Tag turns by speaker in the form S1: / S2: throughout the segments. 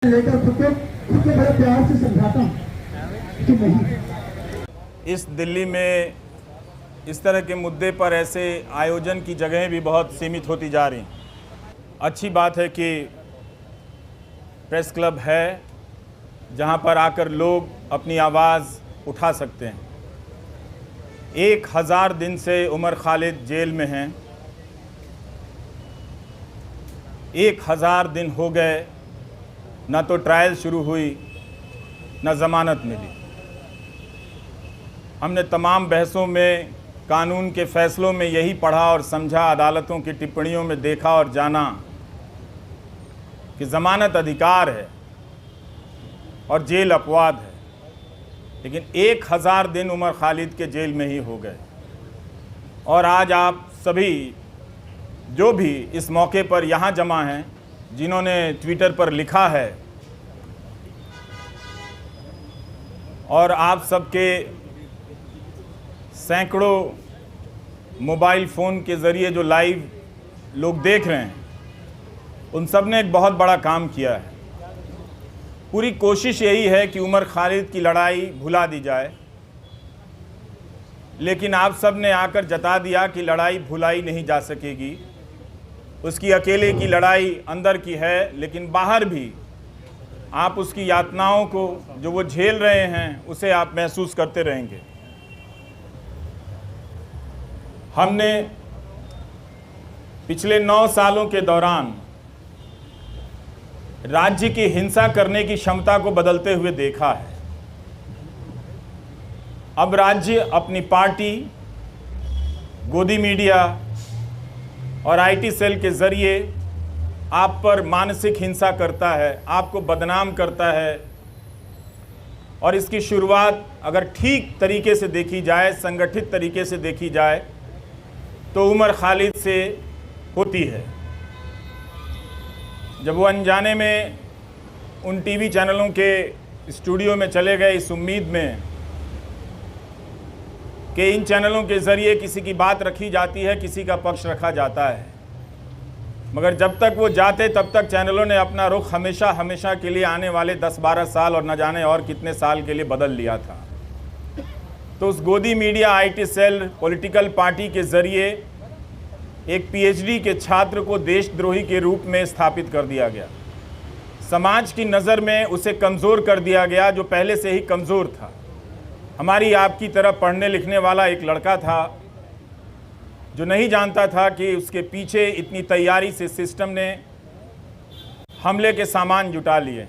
S1: लेकर खुद बड़े प्यार से समझाता हूँ कि नहीं।
S2: इस दिल्ली में इस तरह के मुद्दे पर ऐसे आयोजन की जगहें भी बहुत सीमित होती जा रही हैं। अच्छी बात है कि प्रेस क्लब है जहां पर आकर लोग अपनी आवाज़ उठा सकते हैं। 1000 दिन से उमर खालिद जेल में हैं। 1000 दिन हो गए, ना तो ट्रायल शुरू हुई ना ज़मानत मिली। हमने तमाम बहसों में, कानून के फ़ैसलों में यही पढ़ा और समझा, अदालतों की टिप्पणियों में देखा और जाना कि ज़मानत अधिकार है और जेल अपवाद है। लेकिन 1000 दिन उमर खालिद के जेल में ही हो गए। और आज आप सभी जो भी इस मौके पर यहाँ जमा हैं, जिन्होंने ट्विटर पर लिखा है, और आप सबके सैकड़ों मोबाइल फ़ोन के ज़रिए जो लाइव लोग देख रहे हैं, उन सब ने एक बहुत बड़ा काम किया है। पूरी कोशिश यही है कि उमर खालिद की लड़ाई भुला दी जाए, लेकिन आप सब ने आकर जता दिया कि लड़ाई भुलाई नहीं जा सकेगी। उसकी अकेले की लड़ाई अंदर की है, लेकिन बाहर भी आप उसकी यातनाओं को जो वो झेल रहे हैं उसे आप महसूस करते रहेंगे। हमने पिछले 9 सालों के दौरान राज्य की हिंसा करने की क्षमता को बदलते हुए देखा है। अब राज्य अपनी पार्टी, गोदी मीडिया और आईटी सेल के ज़रिए आप पर मानसिक हिंसा करता है, आपको बदनाम करता है। और इसकी शुरुआत अगर ठीक तरीके से देखी जाए, संगठित तरीके से देखी जाए, तो उमर खालिद से होती है। जब वो अनजाने में उन टीवी चैनलों के स्टूडियो में चले गए इस उम्मीद में कि इन चैनलों के ज़रिए किसी की बात रखी जाती है, किसी का पक्ष रखा जाता है, मगर जब तक वो जाते तब तक चैनलों ने अपना रुख हमेशा हमेशा के लिए आने वाले 10-12 साल और न जाने और कितने साल के लिए बदल लिया था। तो उस गोदी media, IT cell, political party के ज़रिए एक पीएचडी के छात्र को देशद्रोही के रूप में स्थापित कर दिया गया। समाज की नज़र में उसे कमज़ोर कर दिया गया, जो पहले से ही कमज़ोर था। हमारी आपकी तरह पढ़ने लिखने वाला एक लड़का था जो नहीं जानता था कि उसके पीछे इतनी तैयारी से सिस्टम ने हमले के सामान जुटा लिए।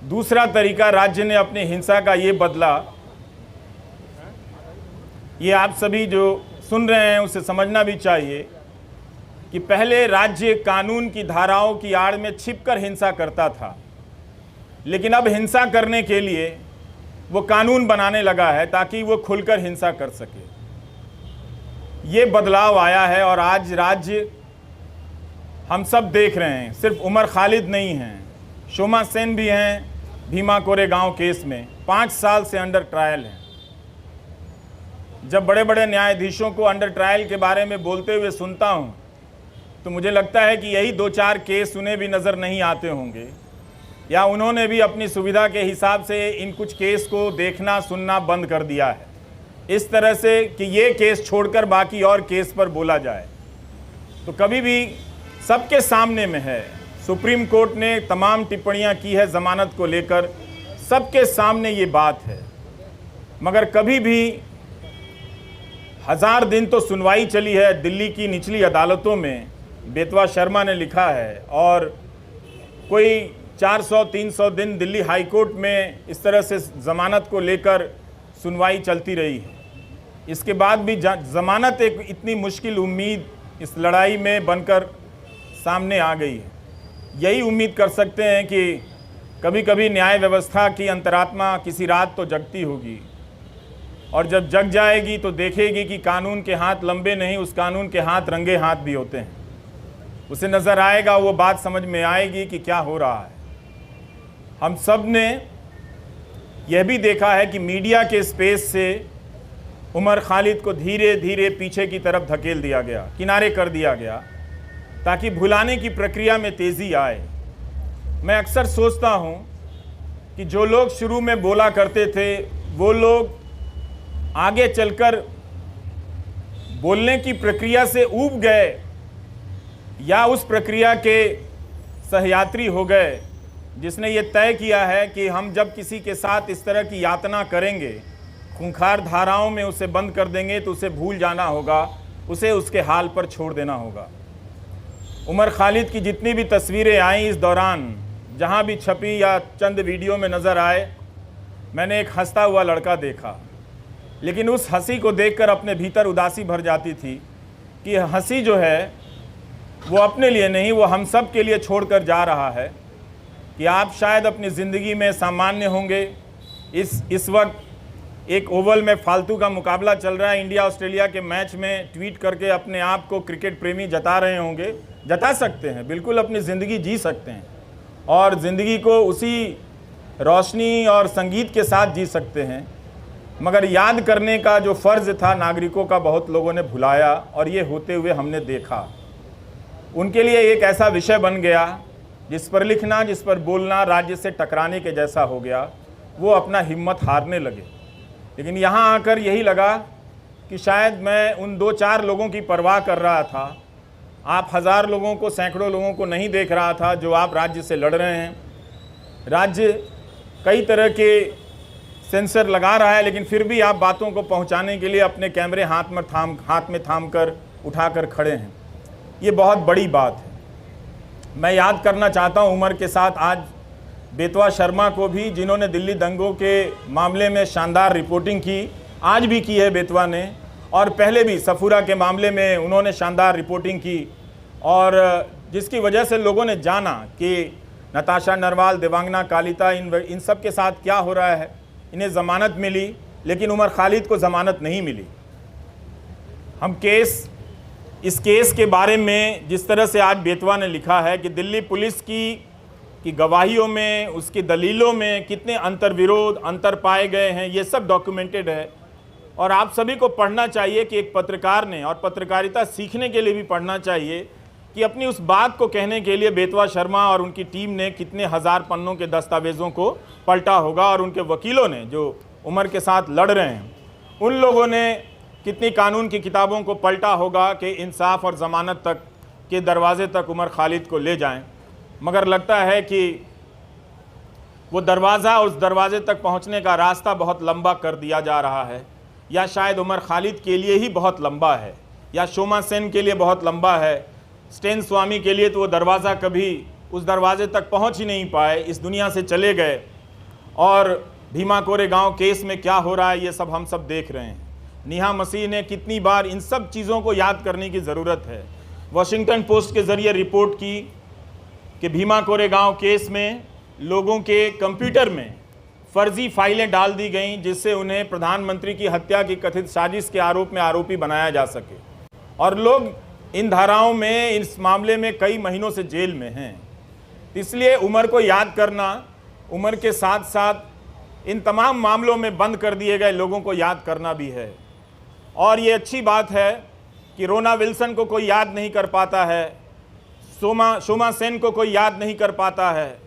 S2: दूसरा तरीका राज्य ने अपनी हिंसा का ये बदला। ये आप सभी जो सुन रहे हैं उसे समझना भी चाहिए कि पहले राज्य कानून की धाराओं की आड़ में छिपकर हिंसा करता था, लेकिन अब हिंसा करने के लिए वो कानून बनाने लगा है ताकि वो खुलकर हिंसा कर सके। ये बदलाव आया है और आज राज्य, हम सब देख रहे हैं, सिर्फ उमर खालिद नहीं हैं, शोमा सेन भी हैं भीमा कोरेगांव केस में 5 साल से अंडर ट्रायल हैं। जब बड़े बड़े न्यायाधीशों को अंडर ट्रायल के बारे में बोलते हुए सुनता हूँ तो मुझे लगता है कि यही 2-4 केस उन्हें भी नज़र नहीं आते होंगे, या उन्होंने भी अपनी सुविधा के हिसाब से इन कुछ केस को देखना सुनना बंद कर दिया है, इस तरह से कि ये केस छोड़कर बाकी और केस पर बोला जाए। तो कभी भी सबके सामने में है, सुप्रीम कोर्ट ने तमाम टिप्पणियां की है ज़मानत को लेकर, सबके सामने ये बात है, मगर कभी भी 1000 दिन तो सुनवाई चली है दिल्ली की निचली अदालतों में, बेतवा शर्मा ने लिखा है, और कोई 400-300 दिन दिल्ली हाई कोर्ट में इस तरह से ज़मानत को लेकर सुनवाई चलती रही है। इसके बाद भी ज़मानत एक इतनी मुश्किल उम्मीद इस लड़ाई में बनकर सामने आ गई है। यही उम्मीद कर सकते हैं कि कभी कभी न्याय व्यवस्था की अंतरात्मा किसी रात तो जगती होगी, और जब जग जाएगी तो देखेगी कि कानून के हाथ लंबे नहीं, उस कानून के हाथ रंगे हाथ भी होते हैं। उसे नज़र आएगा, वो बात समझ में आएगी कि क्या हो रहा है। हम सब ने यह भी देखा है कि मीडिया के स्पेस से उमर खालिद को धीरे धीरे पीछे की तरफ धकेल दिया गया, किनारे कर दिया गया, ताकि भुलाने की प्रक्रिया में तेज़ी आए। मैं अक्सर सोचता हूं कि जो लोग शुरू में बोला करते थे वो लोग आगे चलकर बोलने की प्रक्रिया से ऊब गए या उस प्रक्रिया के सहयात्री हो गए जिसने ये तय किया है कि हम जब किसी के साथ इस तरह की यातना करेंगे, खूंखार धाराओं में उसे बंद कर देंगे तो उसे भूल जाना होगा, उसे उसके हाल पर छोड़ देना होगा। उमर खालिद की जितनी भी तस्वीरें आई इस दौरान, जहां भी छपी या चंद वीडियो में नज़र आए, मैंने एक हंसता हुआ लड़का देखा, लेकिन उस हंसी को देखकर अपने भीतर उदासी भर जाती थी कि हंसी जो है वो अपने लिए नहीं, वो हम सब के लिए छोड़कर जा रहा है कि आप शायद अपनी ज़िंदगी में सामान्य होंगे। इस वक्त एक ओवल में फालतू का मुकाबला चल रहा है, इंडिया ऑस्ट्रेलिया के मैच में ट्वीट करके अपने आप को क्रिकेट प्रेमी जता रहे होंगे, जता सकते हैं, बिल्कुल अपनी ज़िंदगी जी सकते हैं और ज़िंदगी को उसी रोशनी और संगीत के साथ जी सकते हैं। मगर याद करने का जो फ़र्ज़ था नागरिकों का बहुत लोगों ने भुलाया और ये होते हुए हमने देखा। उनके लिए एक ऐसा विषय बन गया जिस पर लिखना, जिस पर बोलना राज्य से टकराने के जैसा हो गया। वो अपना हिम्मत हारने लगे। लेकिन यहाँ आकर यही लगा कि शायद मैं उन 2-4 लोगों की परवाह कर रहा था। आप हज़ार लोगों को, सैकड़ों लोगों को नहीं देख रहा था जो आप राज्य से लड़ रहे हैं। राज्य कई तरह के सेंसर लगा रहा है, लेकिन फिर भी आप बातों को पहुंचाने के लिए अपने कैमरे हाथ में थाम कर उठाकर खड़े हैं। ये बहुत बड़ी बात है। मैं याद करना चाहता हूं उमर के साथ आज बेतवा शर्मा को भी, जिन्होंने दिल्ली दंगों के मामले में शानदार रिपोर्टिंग की, आज भी की है बेतवा ने, और पहले भी सफूरा के मामले में उन्होंने शानदार रिपोर्टिंग की, और जिसकी वजह से लोगों ने जाना कि नताशा नरवाल, देवांगना कालिता, इन सब के साथ क्या हो रहा है। इन्हें ज़मानत मिली, लेकिन उमर खालिद को ज़मानत नहीं मिली। हम इस केस के बारे में जिस तरह से आज बेतवा ने लिखा है कि दिल्ली पुलिस की गवाहियों में, उसकी दलीलों में कितने अंतर्विरोध, अंतर पाए गए हैं, ये सब डॉक्यूमेंटेड है। और आप सभी को पढ़ना चाहिए कि एक पत्रकार ने, और पत्रकारिता सीखने के लिए भी पढ़ना चाहिए कि अपनी उस बात को कहने के लिए बेतवा शर्मा और उनकी टीम ने कितने हज़ार पन्नों के दस्तावेज़ों को पलटा होगा, और उनके वकीलों ने जो उमर के साथ लड़ रहे हैं उन लोगों ने कितनी कानून की किताबों को पलटा होगा कि इंसाफ और ज़मानत तक के दरवाजे तक उमर खालिद को ले जाएं। मगर लगता है कि वो दरवाज़ा, उस दरवाजे तक पहुंचने का रास्ता बहुत लंबा कर दिया जा रहा है, या शायद उमर खालिद के लिए ही बहुत लंबा है, या शोमा सेन के लिए बहुत लंबा है। स्टेन स्वामी के लिए तो वो दरवाज़ा कभी उस दरवाजे तक पहुंच ही नहीं पाए, इस दुनिया से चले गए। और भीमा कोरेगांव केस में क्या हो रहा है ये सब हम सब देख रहे हैं। नेहा मसीह ने कितनी बार, इन सब चीज़ों को याद करने की ज़रूरत है। वॉशिंगटन पोस्ट के ज़रिए रिपोर्ट की कि भीमा कोरेगांव केस में लोगों के कंप्यूटर में फर्जी फाइलें डाल दी गईं जिससे उन्हें प्रधानमंत्री की हत्या की कथित साजिश के आरोप में आरोपी बनाया जा सके, और लोग इन धाराओं में, इस मामले में कई महीनों से जेल में हैं। इसलिए उमर को याद करना, उमर के साथ साथ इन तमाम मामलों में बंद कर दिए गए लोगों को याद करना भी है। और ये अच्छी बात है कि रोना विल्सन को कोई याद नहीं कर पाता है, शोमा सेन को कोई याद नहीं कर पाता है।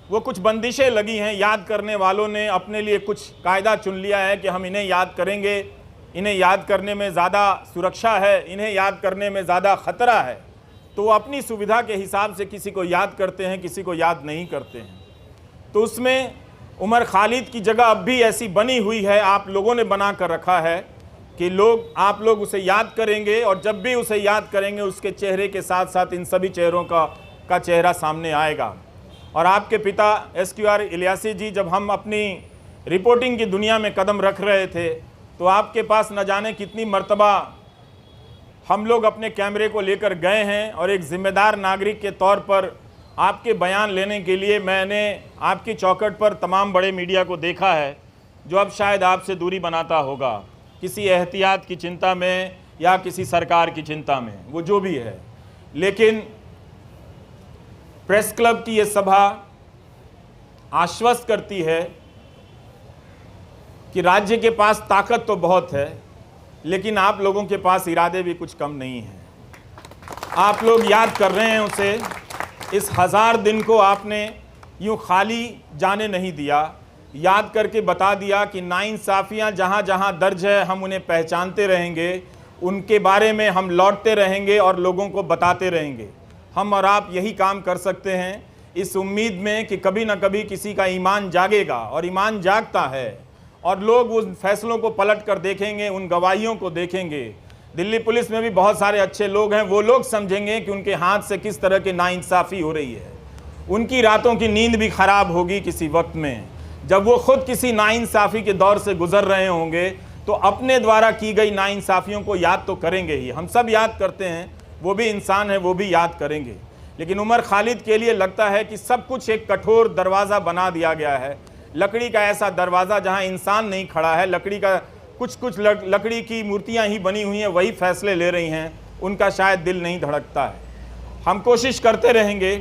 S2: वो कुछ बंदिशें लगी हैं, याद करने वालों ने अपने लिए कुछ कायदा चुन लिया है कि हम इन्हें याद करेंगे, इन्हें याद करने में ज़्यादा सुरक्षा है, इन्हें याद करने में ज़्यादा ख़तरा है, तो वो अपनी सुविधा के हिसाब से किसी को याद करते हैं, किसी को याद नहीं करते हैं। तो उसमें उमर खालिद की जगह अब भी ऐसी बनी हुई है, आप लोगों ने बना कर रखा है कि आप लोग उसे याद करेंगे, और जब भी उसे याद करेंगे उसके चेहरे के साथ साथ इन सभी चेहरों का चेहरा सामने आएगा। और आपके पिता SQR इलियासी जी, जब हम अपनी रिपोर्टिंग की दुनिया में कदम रख रहे थे तो आपके पास न जाने कितनी मर्तबा हम लोग अपने कैमरे को लेकर गए हैं, और एक ज़िम्मेदार नागरिक के तौर पर आपके बयान लेने के लिए मैंने आपकी चौखट पर तमाम बड़े मीडिया को देखा है जो अब शायद आपसे दूरी बनाता होगा, किसी एहतियात की चिंता में या किसी सरकार की चिंता में, वो जो भी है। लेकिन प्रेस क्लब की ये सभा आश्वस्त करती है कि राज्य के पास ताकत तो बहुत है, लेकिन आप लोगों के पास इरादे भी कुछ कम नहीं हैं। आप लोग याद कर रहे हैं उसे, इस 1000 दिन को आपने यूँ खाली जाने नहीं दिया, याद करके बता दिया कि नाइंसाफ़ियाँ जहाँ जहाँ दर्ज है हम उन्हें पहचानते रहेंगे, उनके बारे में हम लौटते रहेंगे और लोगों को बताते रहेंगे। हम और आप यही काम कर सकते हैं, इस उम्मीद में कि कभी ना कभी किसी का ईमान जागेगा, और ईमान जागता है और लोग उन फैसलों को पलट कर देखेंगे, उन गवाहियों को देखेंगे। दिल्ली पुलिस में भी बहुत सारे अच्छे लोग हैं, वो लोग समझेंगे कि उनके हाथ से किस तरह की नाइंसाफ़ी हो रही है। उनकी रातों की नींद भी ख़राब होगी किसी वक्त में, जब वो खुद किसी नाइंसाफ़ी के दौर से गुजर रहे होंगे, तो अपने द्वारा की गई नाइंसाफ़ियों को याद तो करेंगे ही। हम सब याद करते हैं, वो भी इंसान है, वो भी याद करेंगे। लेकिन उमर खालिद के लिए लगता है कि सब कुछ एक कठोर दरवाज़ा बना दिया गया है, लकड़ी का ऐसा दरवाज़ा जहां इंसान नहीं खड़ा है, लकड़ी का कुछ लकड़ी की मूर्तियां ही बनी हुई हैं, वही फैसले ले रही हैं, उनका शायद दिल नहीं धड़कता है। हम कोशिश करते रहेंगे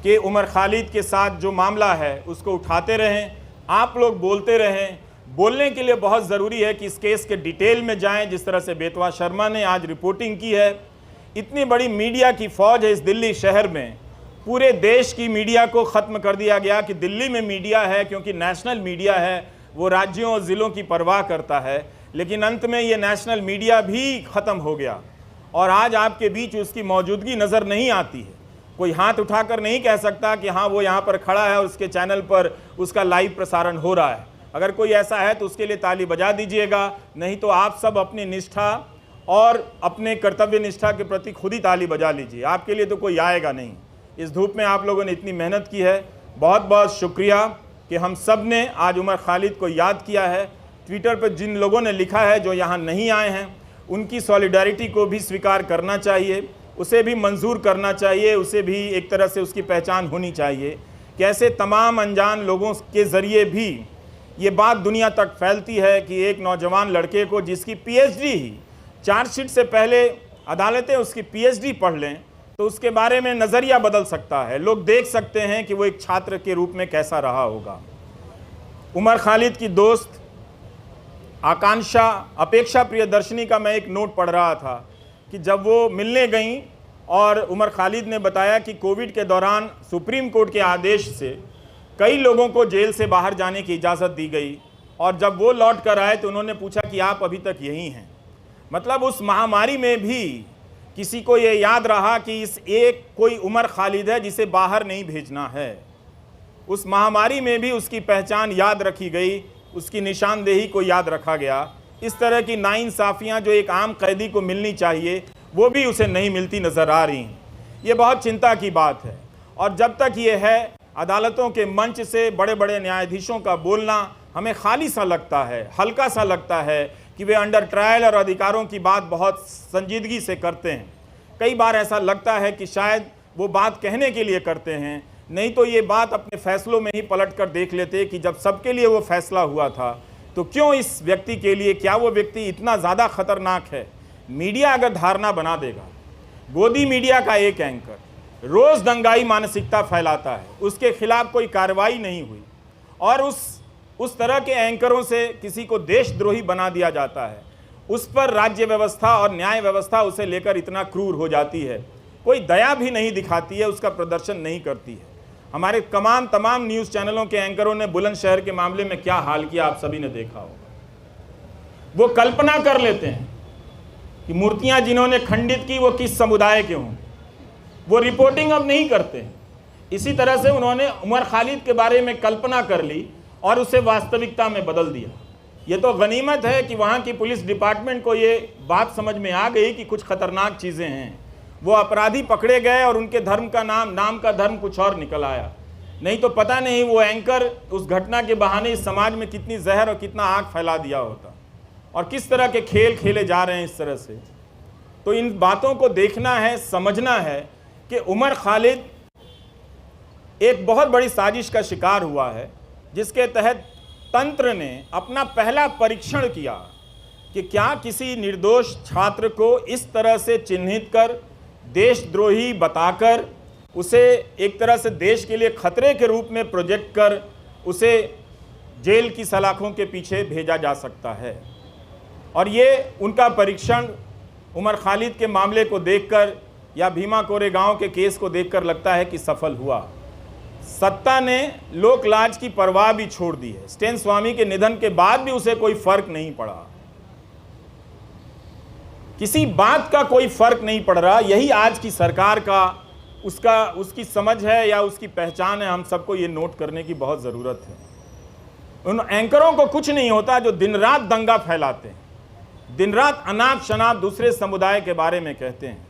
S2: कि उमर खालिद के साथ जो मामला है उसको उठाते रहें, आप लोग बोलते रहें। बोलने के लिए बहुत ज़रूरी है कि इस केस के डिटेल में जाएं, जिस तरह से बेतवा शर्मा ने आज रिपोर्टिंग की है। इतनी बड़ी मीडिया की फ़ौज है इस दिल्ली शहर में, पूरे देश की मीडिया को ख़त्म कर दिया गया कि दिल्ली में मीडिया है, क्योंकि नेशनल मीडिया है, वो राज्यों और ज़िलों की परवाह करता है। लेकिन अंत में ये नेशनल मीडिया भी ख़त्म हो गया और आज आपके बीच उसकी मौजूदगी नज़र नहीं आती है। कोई हाथ उठाकर नहीं कह सकता कि हाँ वो यहाँ पर खड़ा है और उसके चैनल पर उसका लाइव प्रसारण हो रहा है। अगर कोई ऐसा है तो उसके लिए ताली बजा दीजिएगा, नहीं तो आप सब अपनी निष्ठा और अपने कर्तव्य निष्ठा के प्रति खुद ही ताली बजा लीजिए। आपके लिए तो कोई आएगा नहीं। इस धूप में आप लोगों ने इतनी मेहनत की है, बहुत बहुत शुक्रिया कि हम सब ने आज उमर खालिद को याद किया है। ट्विटर पर जिन लोगों ने लिखा है जो यहाँ नहीं आए हैं, उनकी सॉलिडारिटी को भी स्वीकार करना चाहिए, उसे भी मंजूर करना चाहिए, उसे भी एक तरह से उसकी पहचान होनी चाहिए। कैसे तमाम अनजान लोगों के ज़रिए भी ये बात दुनिया तक फैलती है कि एक नौजवान लड़के को, जिसकी पीएचडी ही, चार्जशीट से पहले अदालतें उसकी पीएचडी पढ़ लें तो उसके बारे में नज़रिया बदल सकता है। लोग देख सकते हैं कि वो एक छात्र के रूप में कैसा रहा होगा। उमर खालिद की दोस्त आकांक्षा अपेक्षा प्रियदर्शनी का मैं एक नोट पढ़ रहा था कि जब वो मिलने गईं और उमर खालिद ने बताया कि कोविड के दौरान सुप्रीम कोर्ट के आदेश से कई लोगों को जेल से बाहर जाने की इजाज़त दी गई, और जब वो लौट कर आए तो उन्होंने पूछा कि आप अभी तक यहीं हैं। मतलब उस महामारी में भी किसी को ये याद रहा कि इस एक कोई उमर खालिद है जिसे बाहर नहीं भेजना है। उस महामारी में भी उसकी पहचान याद रखी गई, उसकी निशानदेही को याद रखा गया। इस तरह की नाइंसाफ़ियाँ जो एक आम कैदी को मिलनी चाहिए, वो भी उसे नहीं मिलती नज़र आ रही हैं। ये बहुत चिंता की बात है। और जब तक ये है, अदालतों के मंच से बड़े बड़े न्यायाधीशों का बोलना हमें खाली सा लगता है, हल्का सा लगता है कि वे अंडर ट्रायल और अधिकारों की बात बहुत संजीदगी से करते हैं। कई बार ऐसा लगता है कि शायद वो बात कहने के लिए करते हैं, नहीं तो ये बात अपने फैसलों में ही पलट कर देख लेते कि जब सबके लिए वो फैसला हुआ था तो क्यों इस व्यक्ति के लिए, क्या वो व्यक्ति इतना ज़्यादा खतरनाक है। मीडिया अगर धारणा बना देगा, गोदी मीडिया का एक एंकर रोज़ दंगाई मानसिकता फैलाता है, उसके खिलाफ कोई कार्रवाई नहीं हुई, और उस तरह के एंकरों से किसी को देशद्रोही बना दिया जाता है, उस पर राज्य व्यवस्था और न्याय व्यवस्था उसे लेकर इतना क्रूर हो जाती है, कोई दया भी नहीं दिखाती है, उसका प्रदर्शन नहीं करती है। हमारे तमाम न्यूज़ चैनलों के एंकरों ने बुलंदशहर के मामले में क्या हाल किया आप सभी ने देखा होगा। वो कल्पना कर लेते हैं कि मूर्तियां जिन्होंने खंडित की वो किस समुदाय के हों, वो रिपोर्टिंग अब नहीं करते हैं। इसी तरह से उन्होंने उमर खालिद के बारे में कल्पना कर ली और उसे वास्तविकता में बदल दिया। ये तो गनीमत है कि वहाँ की पुलिस डिपार्टमेंट को ये बात समझ में आ गई कि कुछ खतरनाक चीज़ें हैं। वो अपराधी पकड़े गए और उनके धर्म का नाम का धर्म कुछ और निकल आया। नहीं तो पता नहीं वो एंकर उस घटना के बहाने इस समाज में कितनी जहर और कितना आग फैला दिया होता, और किस तरह के खेल खेले जा रहे हैं इस तरह से। तो इन बातों को देखना है, समझना है कि उमर खालिद एक बहुत बड़ी साजिश का शिकार हुआ है, जिसके तहत तंत्र ने अपना पहला परीक्षण किया कि क्या किसी निर्दोष छात्र को इस तरह से चिन्हित कर, देशद्रोही बताकर, उसे एक तरह से देश के लिए खतरे के रूप में प्रोजेक्ट कर उसे जेल की सलाखों के पीछे भेजा जा सकता है। और ये उनका परीक्षण उमर खालिद के मामले को देखकर या भीमा कोरेगांव के केस को देखकर लगता है कि सफल हुआ। सत्ता ने लोक लाज की परवाह भी छोड़ दी है। स्टेन स्वामी के निधन के बाद भी उसे कोई फर्क नहीं पड़ा, किसी बात का कोई फर्क नहीं पड़ रहा। यही आज की सरकार का उसकी समझ है या उसकी पहचान है। हम सबको ये नोट करने की बहुत ज़रूरत है। उन एंकरों को कुछ नहीं होता जो दिन रात दंगा फैलाते हैं, दिन रात अनाप शनाप दूसरे समुदाय के बारे में कहते हैं,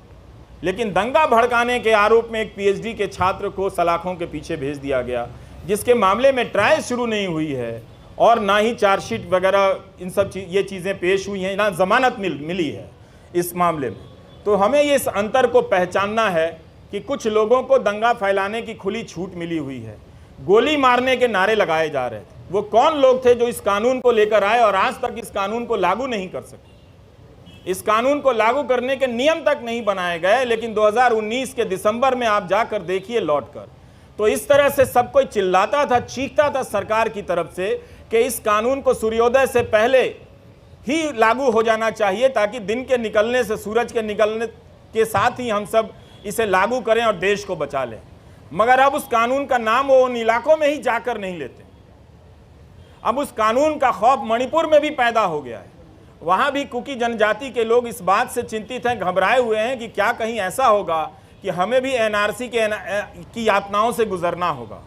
S2: लेकिन दंगा भड़काने के आरोप में एक पीएचडी के छात्र को सलाखों के पीछे भेज दिया गया, जिसके मामले में ट्रायल शुरू नहीं हुई है और ना ही चार्जशीट वगैरह इन सब ये चीज़ें पेश हुई हैं, ना जमानत मिली है इस मामले में। तो हमें ये इस अंतर को पहचानना है कि कुछ लोगों को दंगा फैलाने की खुली छूट मिली हुई है, गोली मारने के नारे लगाए जा रहे थे। वो कौन लोग थे जो इस कानून को लेकर आए और आज तक इस कानून को लागू नहीं कर सके। इस कानून को लागू करने के नियम तक नहीं बनाए गए, लेकिन 2019 के दिसंबर में आप जाकर देखिए लौटकर, तो इस तरह से सब कोई चिल्लाता था, चीखता था सरकार की तरफ से कि इस कानून को सूर्योदय से पहले ही लागू हो जाना चाहिए, ताकि दिन के निकलने से, सूरज के निकलने के साथ ही हम सब इसे लागू करें और देश को बचा लें। मगर अब उस कानून का नाम वो उन इलाकों में ही जाकर नहीं लेते। अब उस कानून का खौफ मणिपुर में भी पैदा हो गया है। वहाँ भी कुकी जनजाति के लोग इस बात से चिंतित हैं, घबराए हुए हैं कि क्या कहीं ऐसा होगा कि हमें भी एनआरसी की यातनाओं से गुजरना होगा।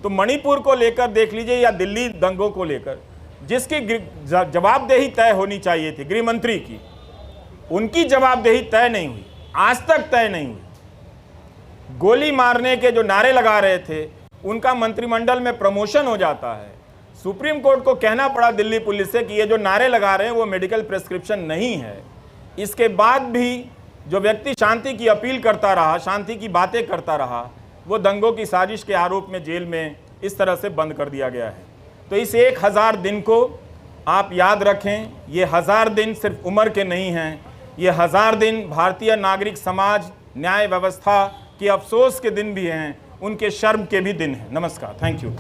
S2: तो मणिपुर को लेकर देख लीजिए या दिल्ली दंगों को लेकर, जिसकी जवाबदेही तय होनी चाहिए थी गृह मंत्री की, उनकी जवाबदेही तय नहीं हुई, आज तक तय नहीं हुई। गोली मारने के जो नारे लगा रहे थे उनका मंत्रिमंडल में प्रमोशन हो जाता है। सुप्रीम कोर्ट को कहना पड़ा दिल्ली पुलिस से कि ये जो नारे लगा रहे हैं वो मेडिकल प्रिस्क्रिप्शन नहीं है। इसके बाद भी जो व्यक्ति शांति की अपील करता रहा, शांति की बातें करता रहा, वो दंगों की साजिश के आरोप में जेल में इस तरह से बंद कर दिया गया है। तो इस 1000 दिन को आप याद रखें। ये 1000 दिन सिर्फ उम्र के नहीं हैं, ये 1000 दिन भारतीय नागरिक समाज, न्याय व्यवस्था के अफसोस के दिन भी हैं, उनके शर्म के भी दिन हैं। नमस्कार, थैंक यू।